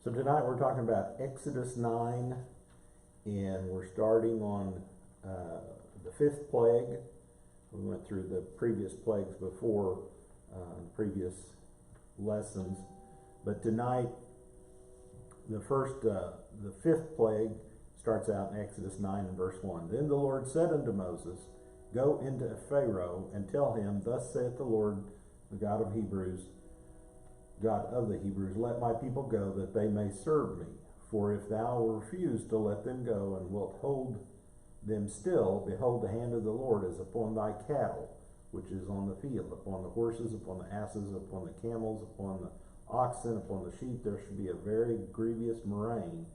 So tonight we're talking about Exodus 9, and we're starting on the 5th plague. We went through the previous plagues before, previous lessons, but tonight the 5th plague starts out in Exodus 9 and verse 1. Then the Lord said unto Moses, Go into Pharaoh and tell him, Thus saith the Lord, the God of the Hebrews, let my people go, that they may serve me. For if thou refuse to let them go, and wilt hold them still, behold, the hand of the Lord is upon thy cattle, which is on the field, upon the horses, upon the asses, upon the camels, upon the oxen, upon the sheep. There shall be a very grievous murrain,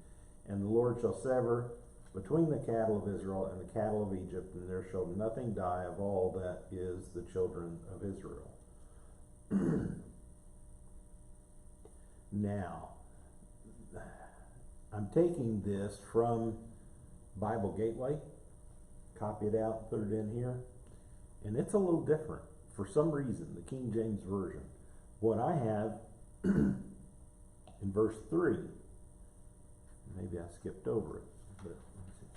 and the Lord shall sever between the cattle of Israel and the cattle of Egypt, and there shall nothing die of all that is the children of Israel. Now, I'm taking this from Bible Gateway, copy it out, put it in here, and it's a little different. For some reason, the King James Version. What I have in verse 3, maybe I skipped over it, but let me see.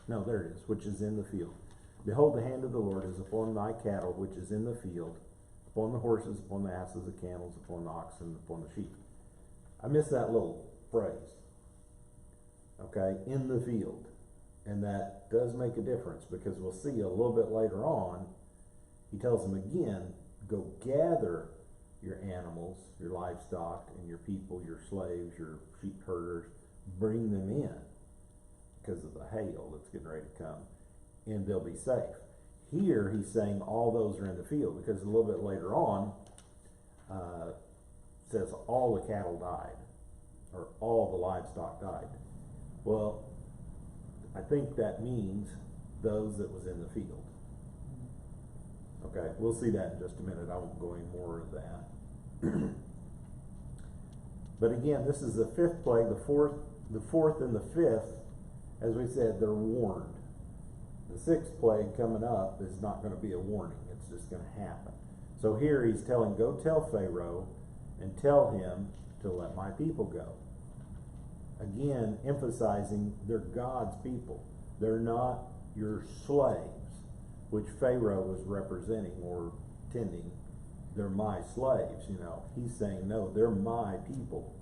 No, there it is, which is in the field. Behold, the hand of the Lord is upon thy cattle, which is in the field, upon the horses, upon the asses, the camels, upon the oxen, upon the sheep. I missed that little phrase. Okay, in the field. And that does make a difference, because we'll see a little bit later on, he tells them again, go gather your animals, your livestock, and your people, your slaves, your sheep herders, bring them in, because of the hail that's getting ready to come, and they'll be safe. Here he's saying all those are in the field, because a little bit later on says all the cattle died, or all the livestock died. Well, I think that means those that was in the field. Okay, we'll see that in just a minute. I won't go any more of that. But again, this is the 5th plague. The fourth and the 5th, as we said, they're warned. The 6th plague coming up is not going to be a warning. It's just going to happen. So here he's telling, go tell Pharaoh and tell him to let my people go. Again, emphasizing they're God's people. They're not your slaves, which Pharaoh was representing or tending. They're my slaves, you know. He's saying, no, they're my people.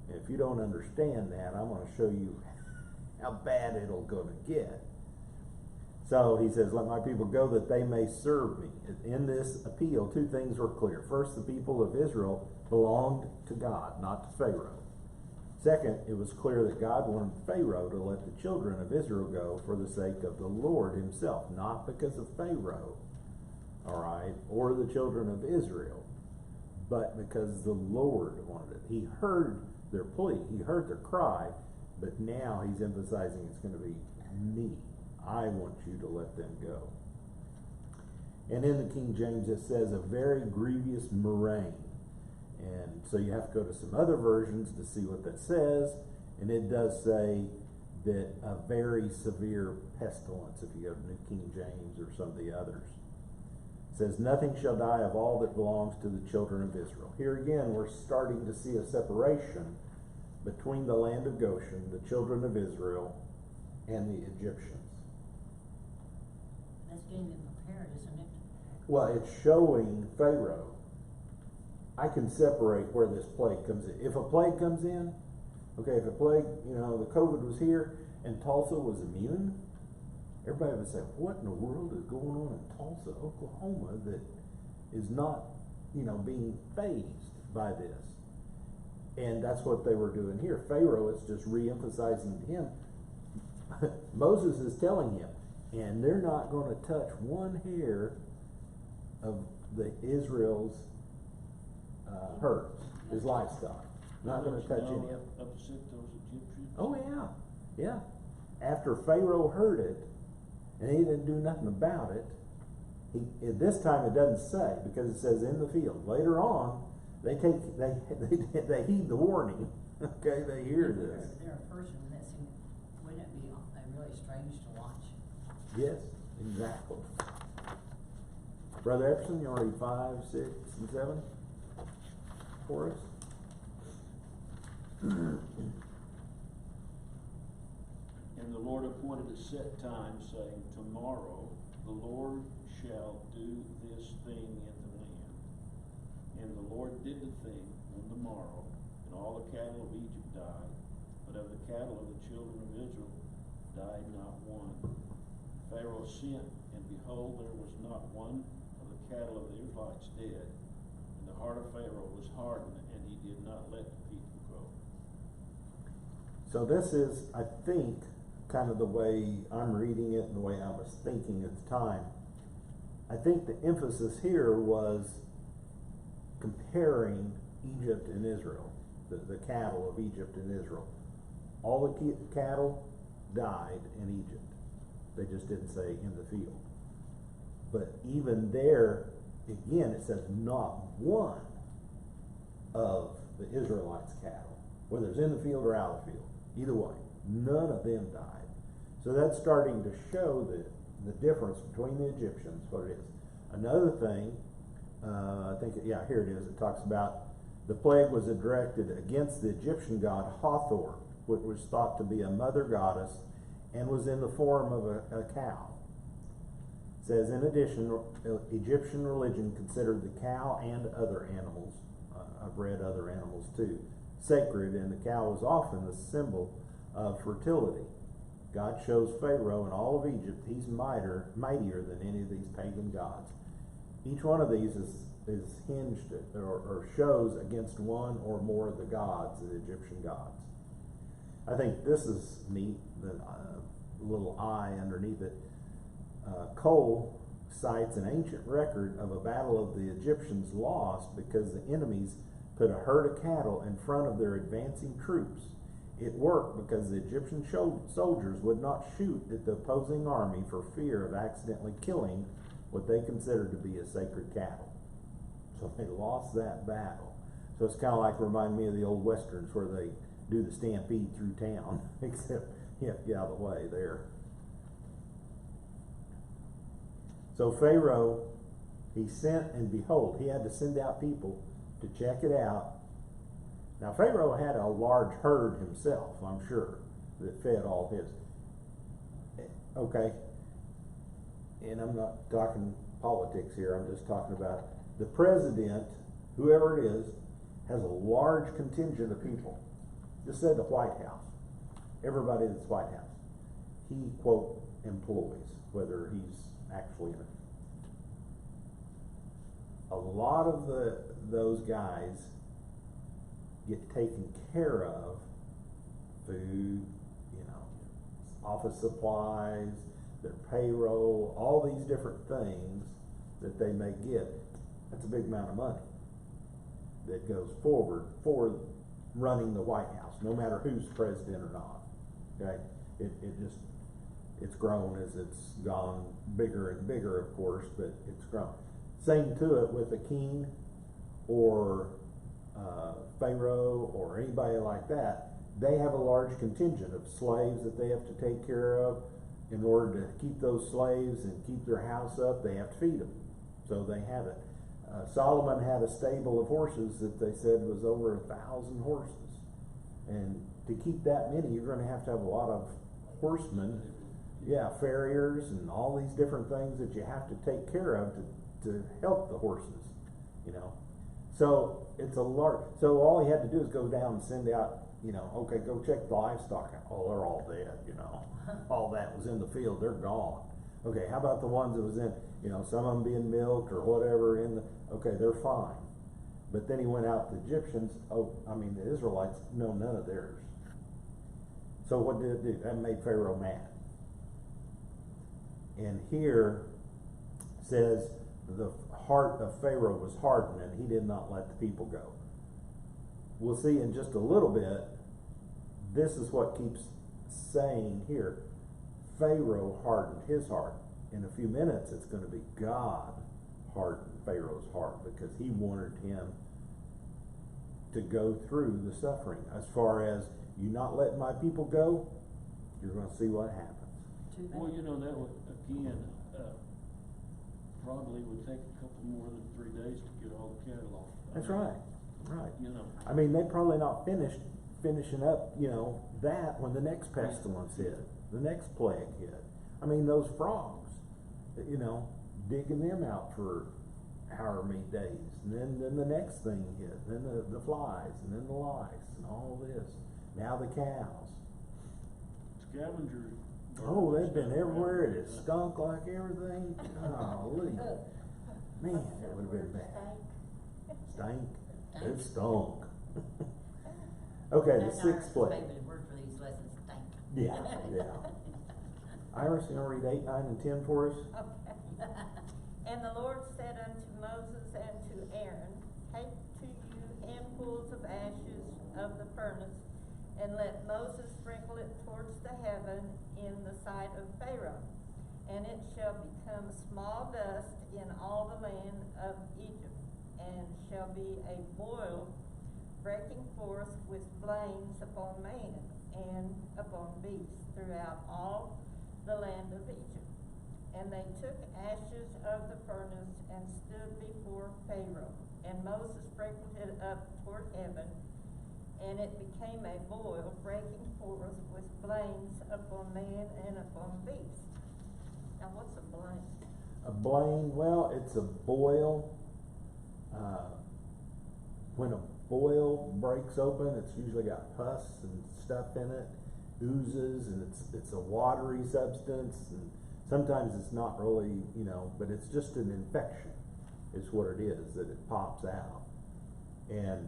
And if you don't understand that, I'm going to show you how bad it'll go to get. So he says, let my people go that they may serve me. In this appeal, two things were clear. First, the people of Israel belonged to God, not to Pharaoh. Second, it was clear that God wanted Pharaoh to let the children of Israel go for the sake of the Lord himself, not because of Pharaoh, all right, or the children of Israel, but because the Lord wanted it. He heard their plea, he heard their cry, but now he's emphasizing it's going to be me. I want you to let them go. And in the King James it says a very grievous murrain. And so you have to go to some other versions to see what that says. And it does say that a very severe pestilence, if you go to New King James or some of the others. It says, nothing shall die of all that belongs to the children of Israel. Here again, we're starting to see a separation between the land of Goshen, the children of Israel, and the Egyptians. That's getting them prepared, isn't it? Well, it's showing Pharaoh, I can separate where this plague comes in. If a plague comes in, okay, if a plague, you know, the COVID was here and Tulsa was immune, everybody would say, what in the world is going on in Tulsa, Oklahoma, that is not, you know, being fazed by this? And that's what they were doing here. Pharaoh is just re-emphasizing to him. Moses is telling him, and they're not going to touch one hair of the Israel's herds, his livestock. Not going to touch any of it. Upset those Egyptians. Oh yeah, yeah. After Pharaoh heard it, and he didn't do nothing about it, this time it doesn't say, because it says in the field. Later on, they heed the warning. Okay, they hear this. They're a person that seemed, wouldn't it be really strange to watch? Yes, exactly. Brother Epson, you already 5, 6, and 7 for us? And the Lord appointed a set time, saying, Tomorrow the Lord shall do this thing in the land. And the Lord did the thing on the morrow, and all the cattle of Egypt died, but of the cattle of the children of Israel died not one. Pharaoh sent, and behold, there was not one of the cattle of the Israelites dead. And the heart of Pharaoh was hardened, and he did not let the people go. So this is, I think, kind of the way I'm reading it and the way I was thinking at the time. I think the emphasis here was comparing Egypt and Israel, the cattle of Egypt and Israel. All the cattle died in Egypt. They just didn't say in the field. But even there, again, it says not one of the Israelites' cattle, whether it's in the field or out of the field. Either way, none of them died. So that's starting to show the difference between the Egyptians, what it is. Another thing, I think, here it is. It talks about the plague was directed against the Egyptian god Hathor, which was thought to be a mother goddess and was in the form of a cow. It says, in addition, Egyptian religion considered the cow and other animals, I've read other animals too, sacred, and the cow was often the symbol of fertility. God shows Pharaoh and all of Egypt he's mightier than any of these pagan gods. Each one of these is hinged or shows against one or more of the gods, the Egyptian gods. I think this is neat, the little eye underneath it. Cole cites an ancient record of a battle of the Egyptians lost because the enemies put a herd of cattle in front of their advancing troops. It worked because the Egyptian soldiers would not shoot at the opposing army for fear of accidentally killing what they considered to be a sacred cattle. So they lost that battle. So it's kind of like, remind me of the old westerns where they do the stampede through town, except you have to get out of the way there. So Pharaoh, he sent, and behold, he had to send out people to check it out. Now Pharaoh had a large herd himself, I'm sure, that fed all his. Okay, and I'm not talking politics here, I'm just talking about the president, whoever it is, has a large contingent of people. Just say the White House. Everybody that's White House. He, quote, employs, whether he's actually in it. A lot of those guys get taken care of, food, office supplies, their payroll, all these different things that they may get. That's a big amount of money that goes forward for running the White House, no matter who's president or not. Okay, it's grown as it's gone bigger and bigger, of course, but it's grown. Same to it with a king or Pharaoh or anybody like that. They have a large contingent of slaves that they have to take care of. In order to keep those slaves and keep their house up, they have to feed them. So they have it. Solomon had a stable of horses that they said was over 1,000 horses. And to keep that many, you're going to have a lot of horsemen, farriers, and all these different things that you have to take care of to help the horses, So it's a large. So all he had to do is go down and send out, okay, go check the livestock out. Oh, they're all dead, All that was in the field, they're gone. Okay, how about the ones that was in, some of them being milked or whatever okay, they're fine. But then he went out, the Egyptians, the Israelites, no, none of theirs. So what did it do? That made Pharaoh mad. And here says the heart of Pharaoh was hardened and he did not let the people go. We'll see in just a little bit, this is what keeps saying here. Pharaoh hardened his heart. In a few minutes, it's going to be God hardened Pharaoh's heart because he wanted him to go through the suffering. As far as you not letting my people go, you're going to see what happens. Well, that would, again, probably would take a couple more than 3 days to get all the cattle off. That's right. Right. You know. I mean, they probably not finished finishing up, that when the next pestilence hit, the next plague hit. I mean, those frogs, digging them out for however many days, and then the next thing hit, then the flies, and then the lice, and all this. Now the cows. Scavengers. Oh, they've been everywhere. It stunk like everything. Golly. Man, it would have been bad. Stank. It stunk. Okay, the That's sixth our plague. favorite word for these lessons, thank. Yeah. Iris, you want to read 8, 9, and 10 for us? Okay. And the Lord said unto Moses and to Aaron, Take to you handfuls of ashes of the furnace, and let Moses sprinkle it towards the heaven in the sight of Pharaoh. And it shall become small dust in all the land of Egypt, and shall be a boil breaking forth with flames upon man and upon beasts throughout all the land of Egypt. And they took ashes of the furnace and stood before Pharaoh. And Moses sprinkled it up toward heaven, and it became a boil breaking forth with flames upon man and upon beast. Now what's a blame? A blame, well, it's a boil. When a boil breaks open, it's usually got pus and stuff in it, oozes, and it's a watery substance, and sometimes it's not really, but it's just an infection, is what it is, that it pops out. And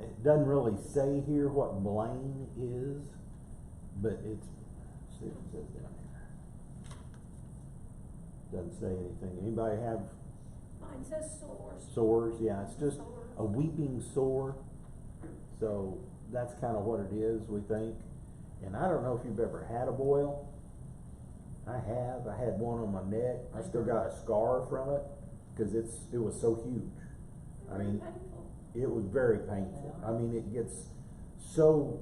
it doesn't really say here what blame is, but let's see what it says down here. Doesn't say anything. Anybody have Mine says sores. sores? Yeah, it's just Sores. a weeping sore. So that's kind of what it is, we think. And I don't know if you've ever had a boil. I have. I had one on my neck. I still got a scar from it because it was so huge. I mean, Painful. it was very painful. I mean, it gets so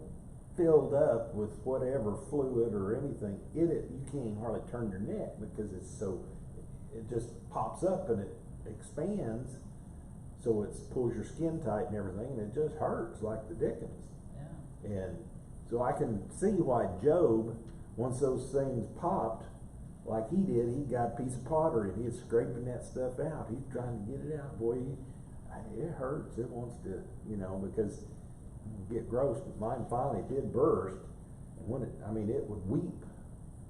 filled up with whatever fluid or anything in it, you can't even hardly turn your neck because it just pops up and it expands, so it pulls your skin tight and everything, and it just hurts like the dickens. Yeah. And so I can see why Job, once those things popped, like he did, he got a piece of pottery and he's scraping that stuff out. He's trying to get it out. Boy, it hurts. It wants to, because it get gross. But mine finally did burst, and when it would weep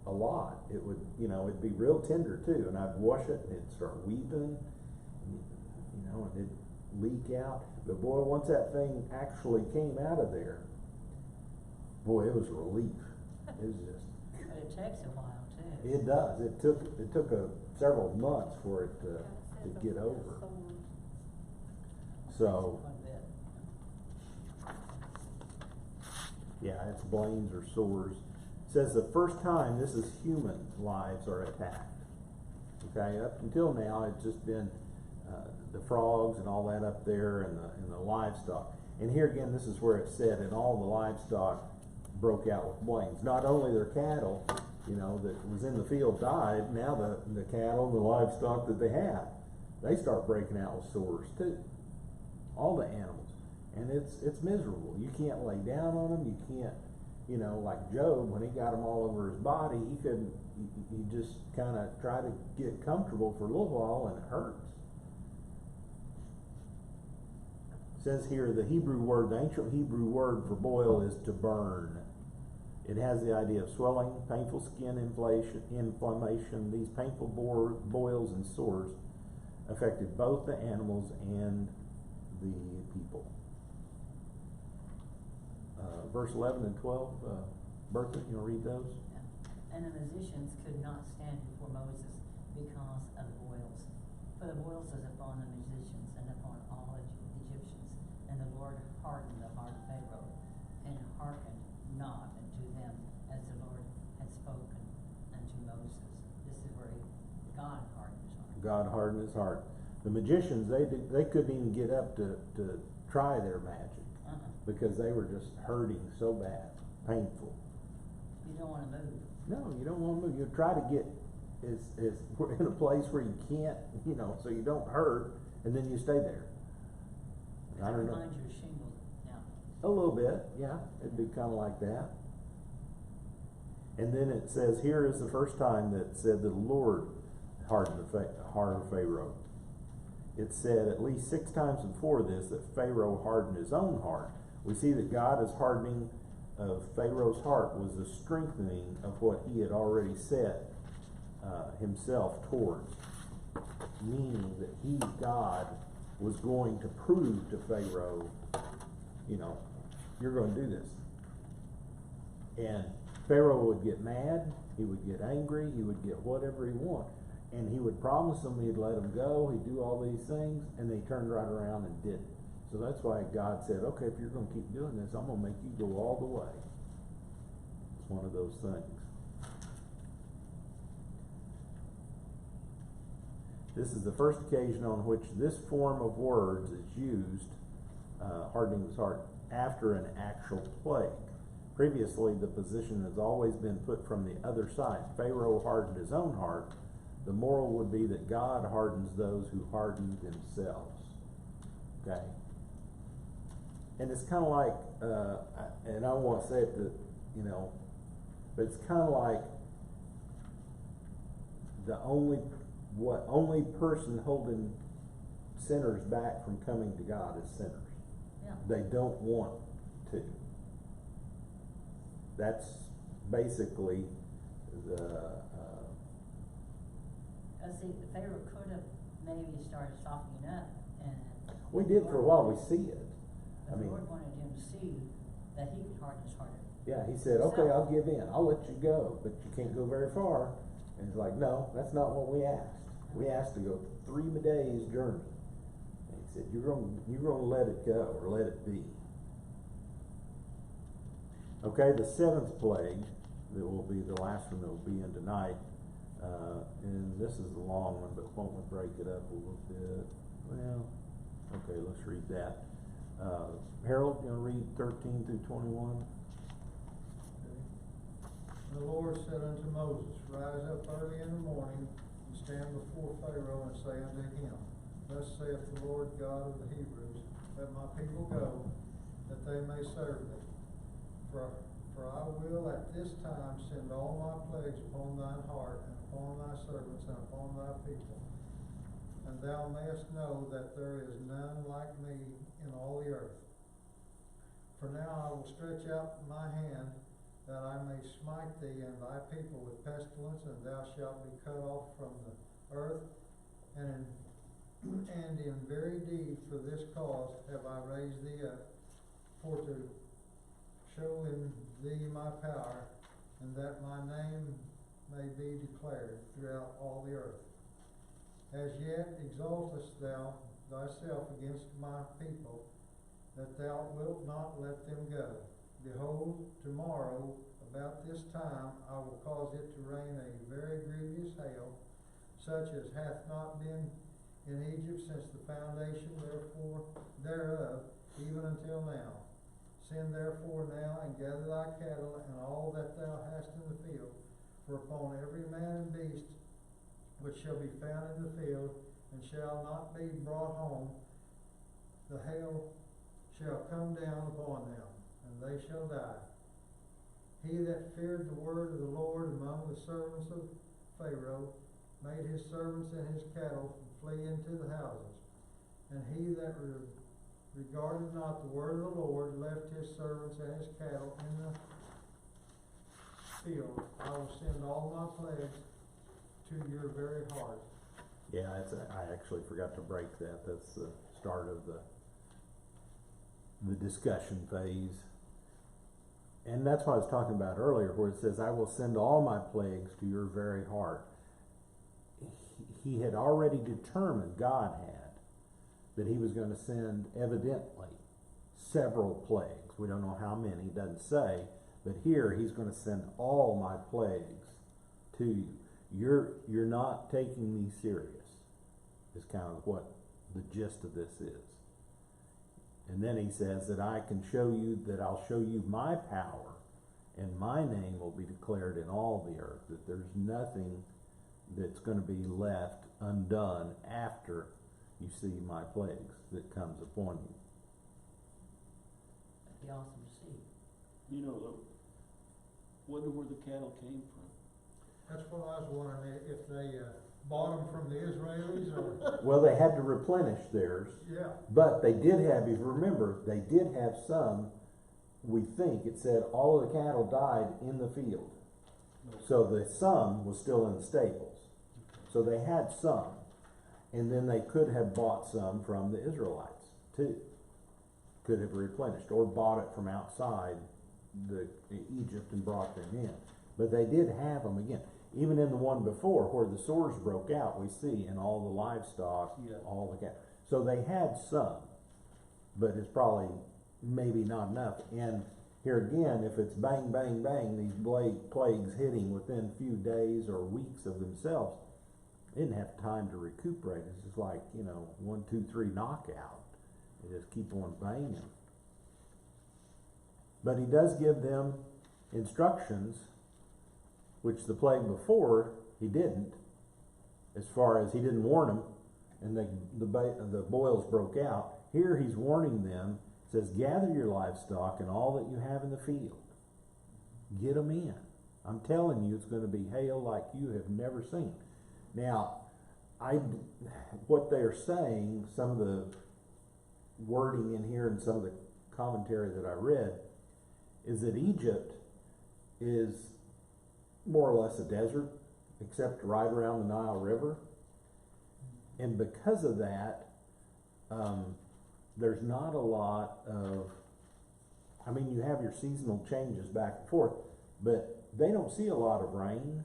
a lot. It would, it'd be real tender too, and I'd wash it and it'd start weeping, and it'd leak out. But boy, once that thing actually came out of there, boy, it was a relief. It was just. But it takes a while too. It does. It took several months for it to get over. So, Quite a bit. yeah, it's blains or sores. It says the first time this is human lives are attacked. Okay, up until now it's just been the frogs and all that up there, and the livestock. And here again, this is where it said, and all the livestock broke out with blains. Not only their cattle, that was in the field died. Now the cattle and the livestock that they had, they start breaking out with sores too. All the animals, and it's miserable. You can't lay down on them. You can't, like Job, when he got them all over his body, he couldn't. He just kind of tried to get comfortable for a little while, and it hurts. It says here the ancient Hebrew word for boil is to burn. It has the idea of swelling, painful skin inflammation. These painful boils and sores affected both the animals and the people. Verse 11 and 12, Bertha, you want to read those? Yeah. And the musicians could not stand before Moses because of the boils. For the boils was upon the musicians and upon all Egyptians. And the Lord hardened the heart of Pharaoh, and hearkened not unto them, as the Lord had spoken unto Moses. This is where God hardened his heart. God hardened his heart. The magicians, they couldn't even get up to try their magic because they were just hurting so bad, painful. You don't want to move. No, you don't want to move. You try to get in a place where you can't, so you don't hurt, and then you stay there. I don't know. Reminds you of shingles now. A little bit, yeah, it'd be kinda like that. And then it says, here is the first time that it said that the Lord hardened the heart of Pharaoh. It said at least 6 times before this that Pharaoh hardened his own heart. We see that God's hardening of Pharaoh's heart was the strengthening of what he had already set himself towards. Meaning that he, God, was going to prove to Pharaoh, you know, you're going to do this. And Pharaoh would get mad, he would get angry, he would get whatever he wanted. And he would promise them he'd let them go, he'd do all these things, and they turned right around and didn't. So that's why God said, okay, if you're going to keep doing this, I'm going to make you go all the way. It's one of those things. This is the first occasion on which this form of words is used, hardening his heart, after an actual plague. Previously, the position has always been put from the other side. Pharaoh hardened his own heart. The moral would be that God hardens those who harden themselves. Okay? And it's kind of like, and I don't want to say it, you know, but it's kind of like the only person holding sinners back from coming to God is sinners. Yeah. They don't want to. That's basically the. See, the Pharaoh could have maybe started softening up, and We did for a while. We see it. but the Lord wanted him to see that he could harden his heart. Yeah, he said, "Okay, I'll give in. I'll let you go, but you can't go very far." And he's like, "No, that's not what we asked. We asked to go 3 days journey." And he said, "You're going to let it go or let it be." Okay, the 7th plague that will be the last one that will be in tonight, and this is the long one, but won't we break it up a little bit? Well, okay, let's read that. Harold, you want to read 13 through 21? The Lord said unto Moses, Rise up early in the morning, and stand before Pharaoh, and say unto him, Thus saith the Lord God of the Hebrews, Let my people go, that they may serve me. For I will at this time send all my plagues upon thine heart, and upon thy servants, and upon thy people. And thou mayest know that there is none like me in all the earth. For now I will stretch out my hand, that I may smite thee and thy people with pestilence, and thou shalt be cut off from the earth. And in very deed for this cause have I raised thee up, for to show in thee my power, and that my name may be declared throughout all the earth. As yet exaltest thou thyself against my people, that thou wilt not let them go. Behold, tomorrow, about this time, I will cause it to rain a very grievous hail, such as hath not been in Egypt since the foundation thereof, even until now. Send therefore now, and gather thy cattle, and all that thou hast in the field, for upon every man and beast which shall be found in the field, and shall not be brought home, the hail shall come down upon them, and they shall die. He that feared the word of the Lord among the servants of Pharaoh made his servants and his cattle flee into the houses. And he that regarded not the word of the Lord left his servants and his cattle in the field. I will send all my plagues to your very heart. Yeah, I actually forgot to break that. That's the start of the discussion phase. And that's what I was talking about earlier, where it says, I will send all my plagues to your very heart. He had already determined, God had, that he was going to send, evidently, several plagues. We don't know how many, he doesn't say, but here he's going to send all my plagues to you. You're not taking me serious, is kind of what the gist of this is. And then he says that I can show you, that I'll show you my power, and my name will be declared in all the earth, that there's nothing that's going to be left undone after you see my plagues that comes upon you. he also received. You know, wonder where the cattle came from. That's what I was wondering, if they, bought them from the Israelis or, Well, they had to replenish theirs, yeah. but they did have, if you remember, they did have some, we think, it said all of the cattle died in the field. So the some was still in the stables. So they had some. And then they could have bought some from the Israelites too. Could have replenished or bought it from outside Egypt and brought them in. But they did have them again. Even in the one before where the sores broke out, we see in all the livestock, Yeah. all the cattle. So they had some, but it's probably maybe not enough. And here again, if it's bang, bang, bang, these plagues hitting within a few days or weeks of themselves, they didn't have time to recuperate. It's just like, 1, 2, 3 knockout. They just keep on banging. But he does give them instructions, which the plague before he didn't, as far as he didn't warn them, and the boils broke out. Here he's warning them, says, gather your livestock and all that you have in the field. Get them in. I'm telling you, it's going to be hail like you have never seen. Now, what they're saying, some of the wording in here and some of the commentary that I read, is that Egypt is more or less a desert, except right around the Nile River. And because of that, there's not a lot of, you have your seasonal changes back and forth, but they don't see a lot of rain,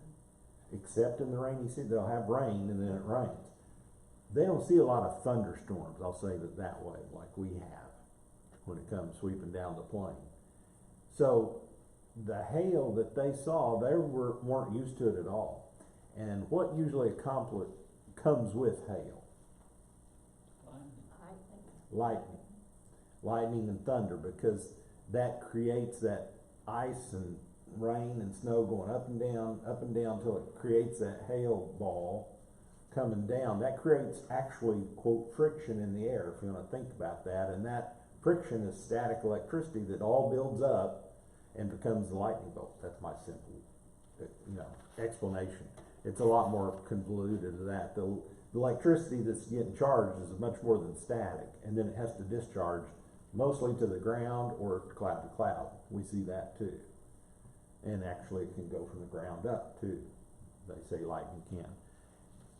except in the rainy season. They'll have rain and then it rains. They don't see a lot of thunderstorms, I'll say that way, like we have when it comes sweeping down the plain. So the hail that they saw, they weren't used to it at all. And what usually comes with hail? Lightning and thunder, because that creates that ice and rain and snow going up and down till it creates that hail ball coming down. That creates actually, quote, friction in the air, if you want to think about that. And that friction is static electricity that all builds up and becomes the lightning bolt. That's my simple, explanation. It's a lot more convoluted than that. The electricity that's getting charged is much more than static, and then it has to discharge mostly to the ground or cloud to cloud. We see that too. And actually it can go from the ground up too. They say lightning can.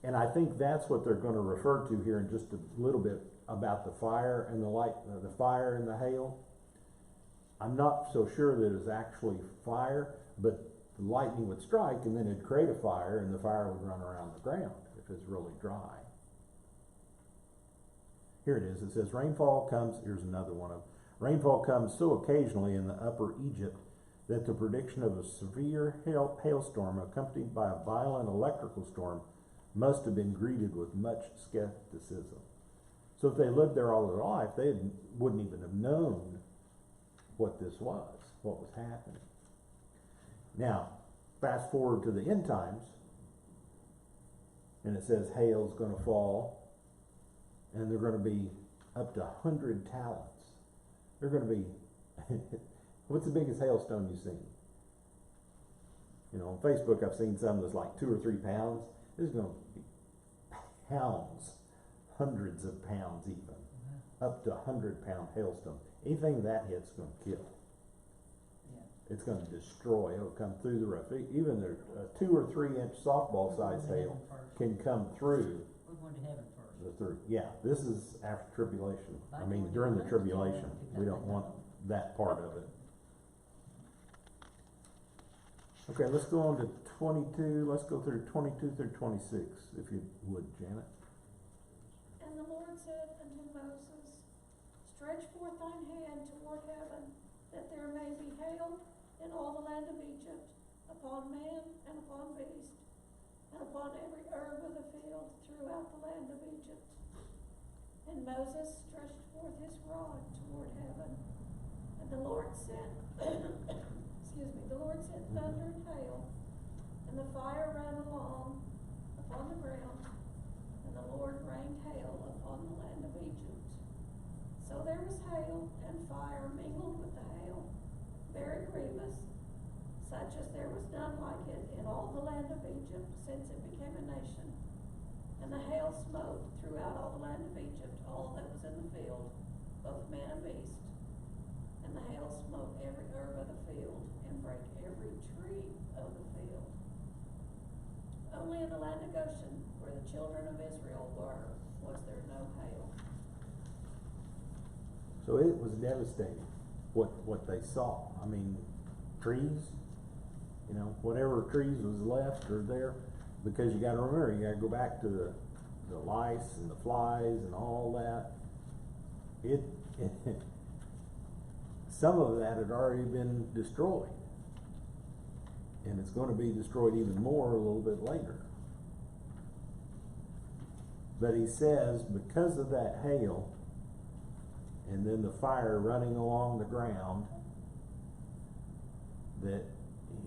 And I think that's what they're going to refer to here in just a little bit about the fire and the fire and the hail. I'm not so sure that it's actually fire, but the lightning would strike and then it'd create a fire and the fire would run around the ground if it's really dry. Here it is. It says, rainfall comes, here's another one of them. Rainfall comes so occasionally in the upper Egypt that the prediction of a severe hailstorm accompanied by a violent electrical storm must have been greeted with much skepticism. So if they lived there all their life, they wouldn't even have known what this was, what was happening. Now, fast forward to the end times, and it says hail's going to fall, and they're going to be up to 100 talents. They're going to be, what's the biggest hailstone you've seen? On Facebook I've seen some that's like 2 or 3 pounds. This is going to be pounds, hundreds of pounds even, up to 100-pound hailstone. Anything that hits is going to kill. Yeah. It's going to destroy. It'll come through the roof. Even a 2 or 3 inch softball size hail can come through. We're going to heaven first. This is after tribulation. During the tribulation. We don't want that part of it. Okay, let's go on to 22. Let's go through 22 through 26, if you would, Janet. And the Lord said unto Moses, stretch forth thine hand toward heaven, that there may be hail in all the land of Egypt, upon man and upon beast, and upon every herb of the field throughout the land of Egypt. And Moses stretched forth his rod toward heaven, and the Lord sent, the Lord sent thunder and hail, and the fire ran along upon the ground, and the Lord rained hail upon the land of Egypt. So there was hail and fire mingled with the such as there was none like it in all the land of Egypt since it became a nation. And the hail smote throughout all the land of Egypt, all that was in the field, both man and beast. And the hail smote every herb of the field, and brake every tree of the field. Only in the land of Goshen, where the children of Israel were, was there no hail. So it was devastating, what they saw. I mean, trees, you know, whatever trees was left or there, because you gotta remember, you gotta go back to the lice and the flies and all that. It some of that had already been destroyed. And it's gonna be destroyed even more a little bit later. But he says, because of that hail, and then the fire running along the ground, that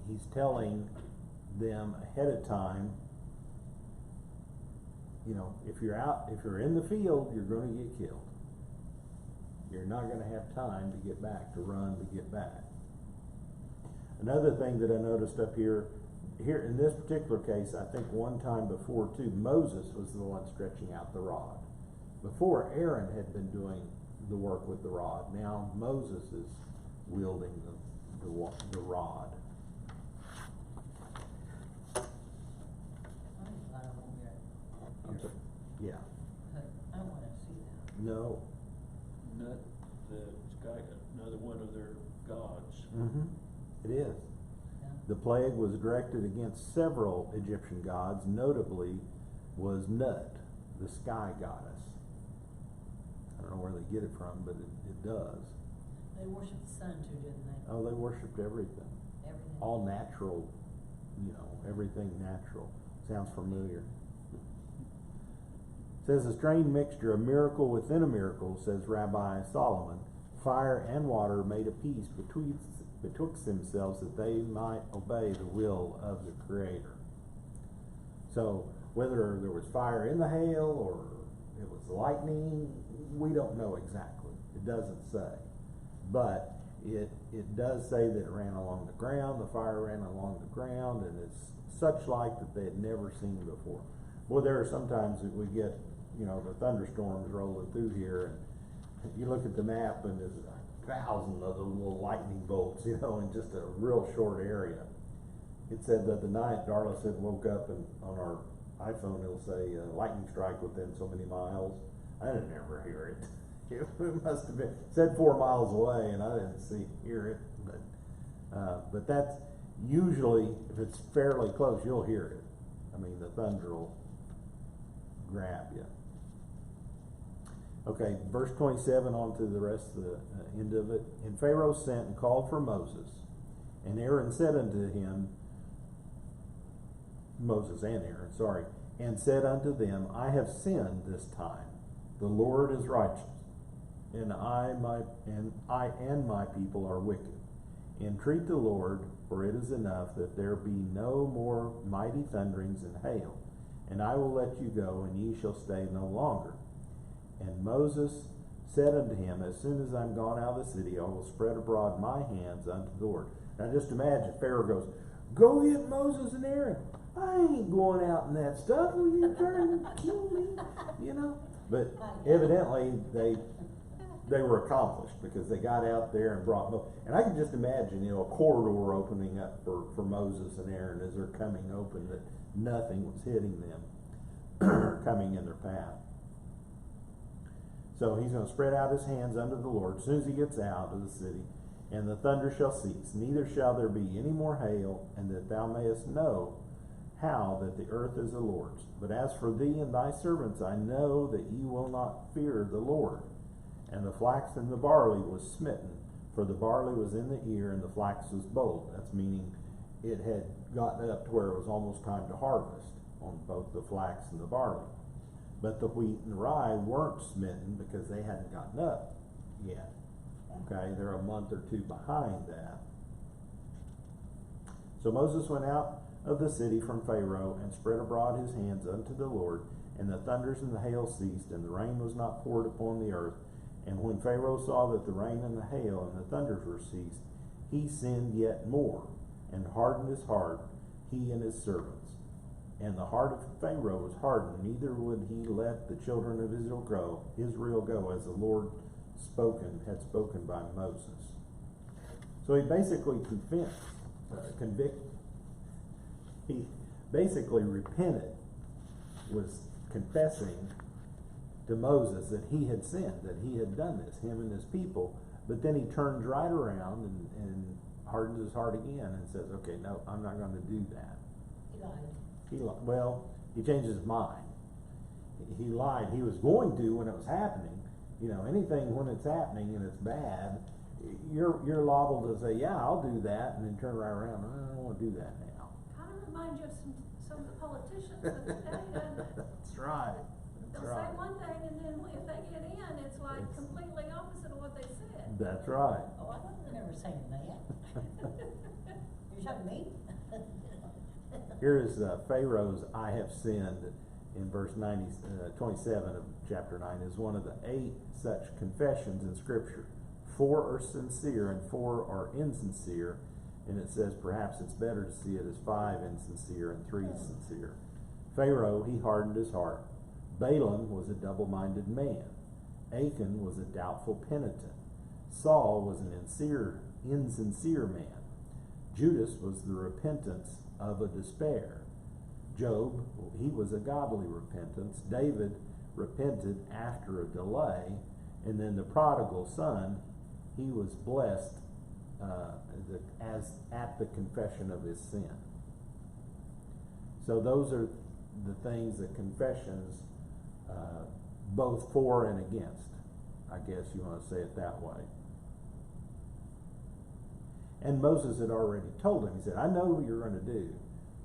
he's telling them ahead of time, you know, if you're in the field, you're gonna get killed. You're not gonna have time to get back, to run, to get back. Another thing that I noticed up here in this particular case, I think one time before too, Moses was the one stretching out the rod. Before, Aaron had been doing the work with the rod. Now Moses is wielding the rod. Yeah. I don't wanna see that. No. Another one of their gods. Mm-hmm. It is. Yeah. The plague was directed against several Egyptian gods, notably was Nut, the sky goddess. I don't know where they get it from, but it does. They worshiped the sun too, didn't they? Oh, they worshipped everything. Everything. All natural, you know, everything natural. Sounds familiar. It says a strange mixture, a miracle within a miracle, says Rabbi Solomon. Fire and water made a peace betwixt themselves that they might obey the will of the Creator. So whether there was fire in the hail or it was lightning, we don't know exactly. It doesn't say. But it does say that it ran along the ground, the fire ran along the ground, and it's such like that they had never seen before. Well, there are sometimes that we get, you know, the thunderstorms rolling through here, and you look at the map and there's 1,000 of the little lightning bolts, you know, in just a real short area. It said that the night Darla said woke up and on our iPhone it'll say lightning strike within so many miles. I didn't ever hear it. It must have been, it said 4 miles away and I didn't hear it, but that's usually, if it's fairly close, you'll hear it. I mean, the thunder will grab you. Okay, verse 27 on to the rest of the end of it. And Pharaoh sent and called for Moses, and Aaron said unto him, Moses and Aaron, sorry, and said unto them, I have sinned this time. The Lord is righteous, and I and my people are wicked. Entreat the Lord, for it is enough that there be no more mighty thunderings and hail, and I will let you go, and ye shall stay no longer. And Moses said unto him, as soon as I'm gone out of the city, I will spread abroad my hands unto the Lord. Now just imagine, Pharaoh goes, go get Moses and Aaron. I ain't going out in that stuff. Will you turn and kill me? You know? But evidently they were accomplished because they got out there and brought Moses. And I can just imagine, you know, a corridor opening up for Moses and Aaron as they're coming open, that nothing was hitting them coming in their path. So he's going to spread out his hands unto the Lord as soon as he gets out of the city, and the thunder shall cease, neither shall there be any more hail, and that thou mayest know how that the earth is the Lord's. But as for thee and thy servants, I know that ye will not fear the Lord. And the flax and the barley was smitten, for the barley was in the ear, and the flax was bold. That's meaning it had gotten up to where it was almost time to harvest on both the flax and the barley. But the wheat and rye weren't smitten because they hadn't gotten up yet. Okay, they're a month or two behind that. So Moses went out of the city from Pharaoh and spread abroad his hands unto the Lord, and the thunders and the hail ceased, and the rain was not poured upon the earth. And when Pharaoh saw that the rain and the hail and the thunders were ceased, he sinned yet more, and hardened his heart, he and his servants. And the heart of Pharaoh was hardened, neither would he let the children of Israel go, as the Lord had spoken by Moses. So he basically he basically repented, was confessing to Moses that he had sinned, that he had done this, him and his people. But then he turns right around and hardens his heart again and says, okay, no, I'm not going to do that. He lied. Well, he changed his mind. He lied. He was going to when it was happening. You know, anything when it's happening and it's bad, you're liable to say, yeah, I'll do that, and then turn right around, I don't want to do that now. Kind of reminds you of some of the politicians of today, doesn't it? That's right. They'll say one thing, and then if they get in, it's like completely opposite of what they said. That's right. Oh, I wasn't ever saying that. You're talking to me? Here is Pharaoh's "I have sinned" in verse 27 of chapter 9 is one of the 8 such confessions in Scripture. 4 are sincere and 4 are insincere, and it says perhaps it's better to see it as 5 insincere and 3 sincere. Pharaoh, he hardened his heart. Balaam was a double-minded man. Achan was a doubtful penitent. Saul was an insincere man. Judas was the repentance of a despair. Job, he was a godly repentance. David repented after a delay. And then the prodigal son, he was blessed as at the confession of his sin. So those are the things that confessions, both for and against, I guess you want to say it that way. And Moses had already told him, he said, I know what you're going to do.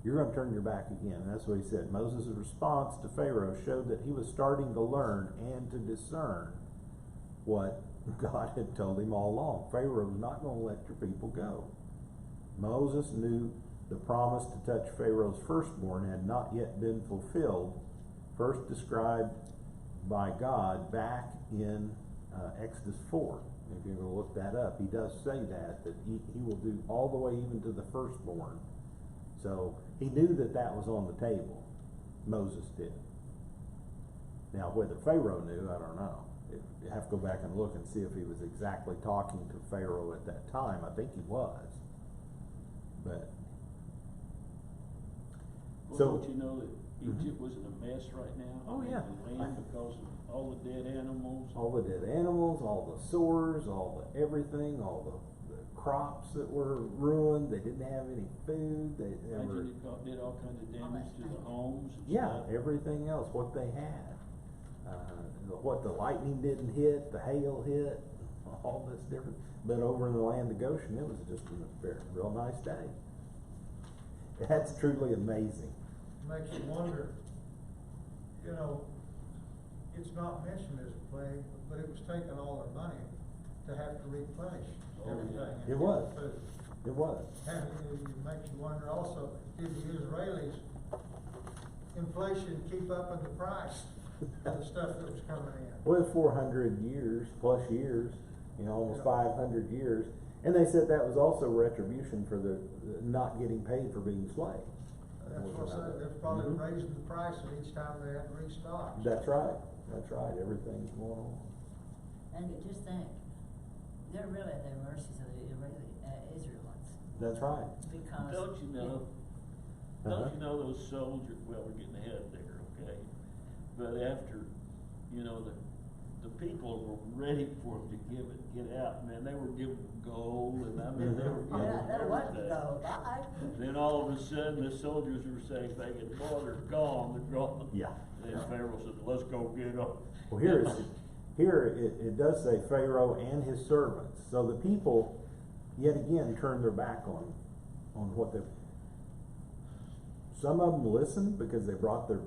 You're going to turn your back again. And that's what he said. Moses' response to Pharaoh showed that he was starting to learn and to discern what God had told him all along. Pharaoh's not going to let your people go. Moses knew the promise to touch Pharaoh's firstborn had not yet been fulfilled, first described by God back in Exodus 4. If you're going to look that up, he does say that he will do all the way even to the firstborn. So he knew that was on the table. Moses did. Now, whether Pharaoh knew, I don't know. You have to go back and look and see if he was exactly talking to Pharaoh at that time. I think he was. But Well, so, don't you know that Egypt was in a mess right now? Oh, yeah. The land, because of all the dead animals. all the dead animals, all the sores, all the everything, all the crops that were ruined. They didn't have any food. They were, Imagine it did all kinds of damage to the homes and yeah, stuff. everything else, what they had. What the lightning didn't hit, the hail hit, all this different. But over in the land of Goshen, it was just a real nice day. That's truly amazing. Makes you wonder, you know, it's not mentioned as a plague, but it was taking all their money to have to replenish everything. and It get was. food. It was. And it makes you wonder also, did the Israelis, inflation keep up with the price of the stuff that was coming in? Well, 400 plus years, almost 500 years. And they said that was also retribution for the not getting paid for being slaves. That's what I said, they're probably raising the price of each time they had to restock. That's right. That's right. Everything's going on. And just think, they're really at the mercies of the Israelites. That's right. Because. Don't you know? Don't you know those soldiers? Well, we're getting ahead there, okay? But after, the people were ready for them to get out. Man, they were giving them gold, and I mean, they were giving Yeah, them that was everything. gold. Bye. Then all of a sudden, the soldiers were saying, thinking, boy, they're gone, they're gone. Yeah. And then Pharaoh said, let's go get them. Well, here it does say Pharaoh and his servants. So the people, yet again, turned their back on what they. Some of them listened because they brought their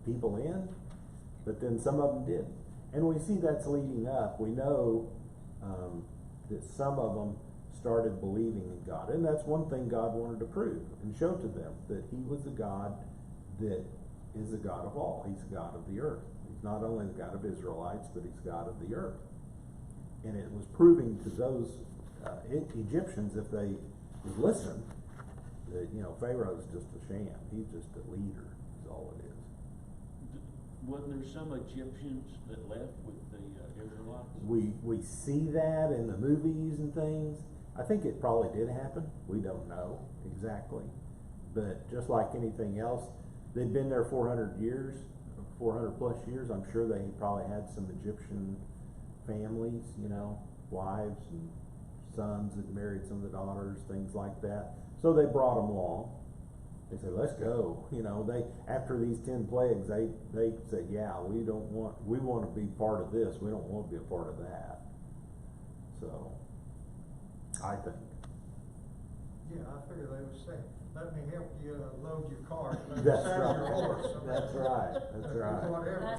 people in, but then some of them didn't. And we see that's leading up. We know that some of them started believing in God. And that's one thing God wanted to prove and show to them, that he was the God that is the God of all. He's the God of the earth. He's not only the God of Israelites, but he's God of the earth. And it was proving to those Egyptians, if they would listen, That, you know, Pharaoh's just a sham, he's just a leader, is all it is. Wasn't there some Egyptians that left with the Israelites? We see that in the movies and things. I think it probably did happen, we don't know exactly. But just like anything else, they'd been there 400 years, 400 plus years. I'm sure they probably had some Egyptian families, you know, wives and sons that married some of the daughters, things like that. So they brought them along. They said, let's go. You know, after these 10 plagues, they said, yeah, we want to be part of this. We don't want to be a part of that. So, I think. Yeah, I figure they would say, let me help you load your cart, let me That's saddle your right. horse. That's right. That's right. Whatever.